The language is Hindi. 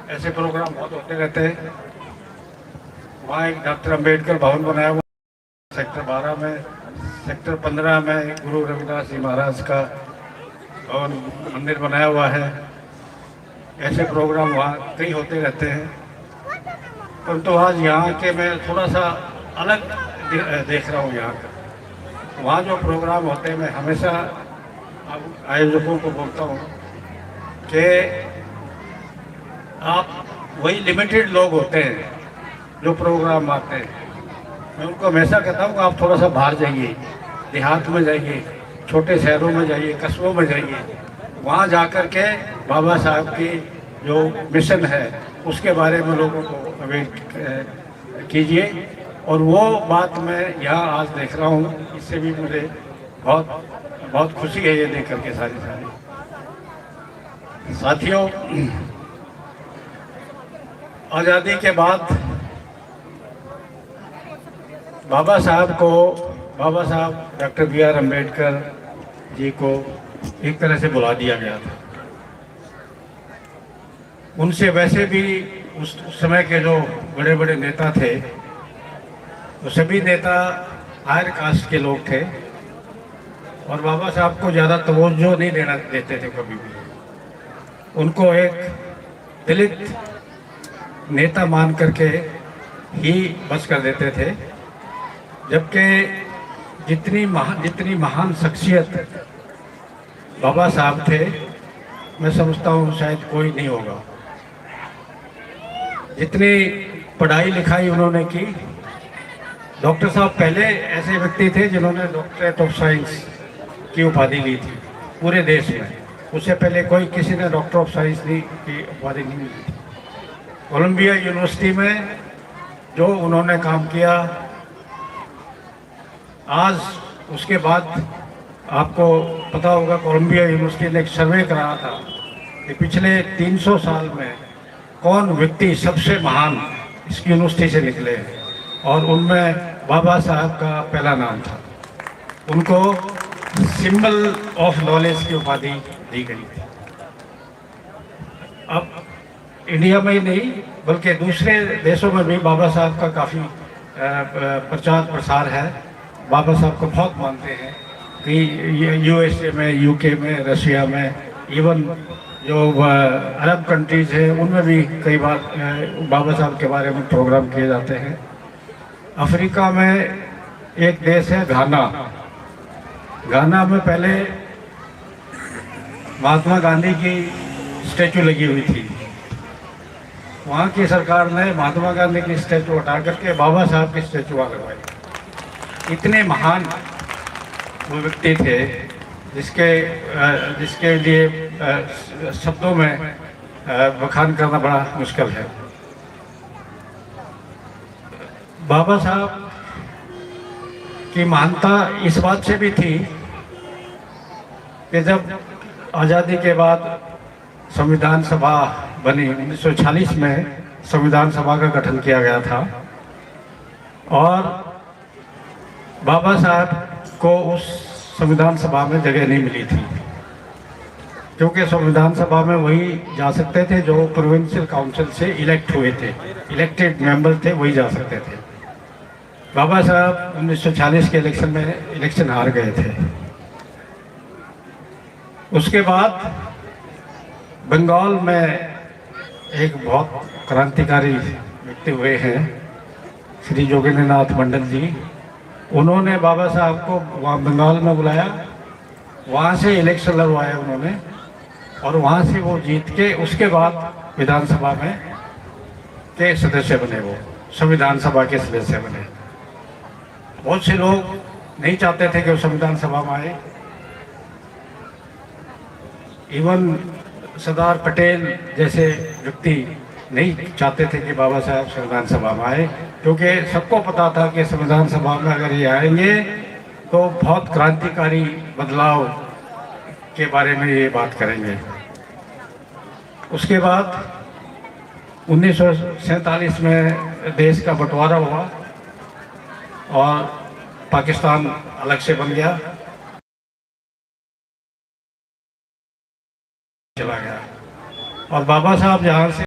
ऐसे प्रोग्राम बहुत होते रहते हैं। वहाँ एक डॉक्टर अम्बेडकर भवन बनाया हुआ सेक्टर 12 में, सेक्टर 15 में गुरु रविदास जी महाराज का और मंदिर बनाया हुआ है। ऐसे प्रोग्राम वहाँ कई होते रहते हैं। परंतु आज यहाँ के मैं थोड़ा सा अलग देख रहा हूँ यहाँ का। वहाँ जो प्रोग्राम होते हैं, मैं हमेशा आयोजकों को बोलता हूँ कि आप वही लिमिटेड लोग होते हैं जो प्रोग्राम आते हैं। मैं उनको हमेशा कहता हूँ कि आप थोड़ा सा बाहर जाइए, देहात में जाइए, छोटे शहरों में जाइए, कस्बों में जाइए। वहाँ जा कर के बाबा साहब की जो मिशन है उसके बारे में लोगों को अवेयर कीजिए। और वो बात मैं यहाँ आज देख रहा हूँ, इससे भी मुझे बहुत बहुत खुशी है ये देख करके। सारी साथियों, आज़ादी के बाद बाबा साहब डॉक्टर B.R. अम्बेडकर जी को एक तरह से बुला दिया गया था। उनसे वैसे भी उस समय के जो बड़े बड़े नेता थे, वो सभी नेता हायर कास्ट के लोग थे और बाबा साहब को ज़्यादा तवज्जो नहीं देते थे कभी भी। उनको एक दलित नेता मान करके ही बस कर देते थे। जबकि जितनी महान शख्सियत बाबा साहब थे, मैं समझता हूँ शायद कोई नहीं होगा। जितनी पढ़ाई लिखाई उन्होंने की, डॉक्टर साहब पहले ऐसे व्यक्ति थे जिन्होंने डॉक्टरेट ऑफ साइंस की उपाधि ली थी पूरे देश में। उससे पहले कोई किसी ने डॉक्टर ऑफ साइंस की उपाधि नहीं ली थी। कोलंबिया यूनिवर्सिटी में जो उन्होंने काम किया, आज उसके बाद आपको पता होगा कोलंबिया यूनिवर्सिटी ने एक सर्वे कराया था कि पिछले 300 साल में कौन व्यक्ति सबसे महान इस यूनिवर्सिटी से निकले हैं, और उनमें बाबा साहब का पहला नाम था। उनको सिंबल ऑफ नॉलेज की उपाधि दी गई थी। अब इंडिया में ही नहीं बल्कि दूसरे देशों में भी बाबा साहब का काफ़ी प्रचार प्रसार है। बाबा साहब को बहुत मानते हैं कि USA में, UK में, रशिया में, इवन जो अरब कंट्रीज हैं उनमें भी कई बार बाबा साहब के बारे में प्रोग्राम किए जाते हैं। अफ्रीका में एक देश है घाना। घाना में पहले महात्मा गांधी की स्टैचू लगी हुई थी। वहाँ की सरकार ने महात्मा गांधी की स्टैचू हटा करके बाबा साहब की स्टैचू वहाँ लगवाई। इतने महान वो व्यक्ति थे जिसके लिए शब्दों में बखान करना बड़ा मुश्किल है। बाबा साहब की महानता इस बात से भी थी कि जब आज़ादी के बाद संविधान सभा बनी, 1940 में संविधान सभा का गठन किया गया था, और बाबा साहब को उस संविधान सभा में जगह नहीं मिली थी, क्योंकि संविधान सभा में वही जा सकते थे जो प्रोविंशियल काउंसिल से इलेक्ट हुए थे, इलेक्टेड मेंबर थे, वही जा सकते थे। बाबा साहब 1940 के इलेक्शन हार गए थे। उसके बाद बंगाल में एक बहुत क्रांतिकारी व्यक्ति हुए हैं, श्री जोगेंद्र नाथ मंडल जी। उन्होंने बाबा साहब को वहाँ बंगाल में बुलाया, वहाँ से इलेक्शन लड़वाया उन्होंने, और वहाँ से वो जीत के उसके बाद विधानसभा में के सदस्य बने, वो संविधान सभा के सदस्य बने। बहुत से लोग नहीं चाहते थे कि वो संविधान सभा में आए। इवन सरदार पटेल जैसे व्यक्ति नहीं चाहते थे कि बाबा साहब संविधान सभा में आए, क्योंकि सबको पता था कि संविधान सभा में अगर ये आएंगे तो बहुत क्रांतिकारी बदलाव के बारे में ये बात करेंगे। उसके बाद 1947 में देश का बंटवारा हुआ और पाकिस्तान अलग से बन गया, चला गया। और बाबा साहब जहाँ से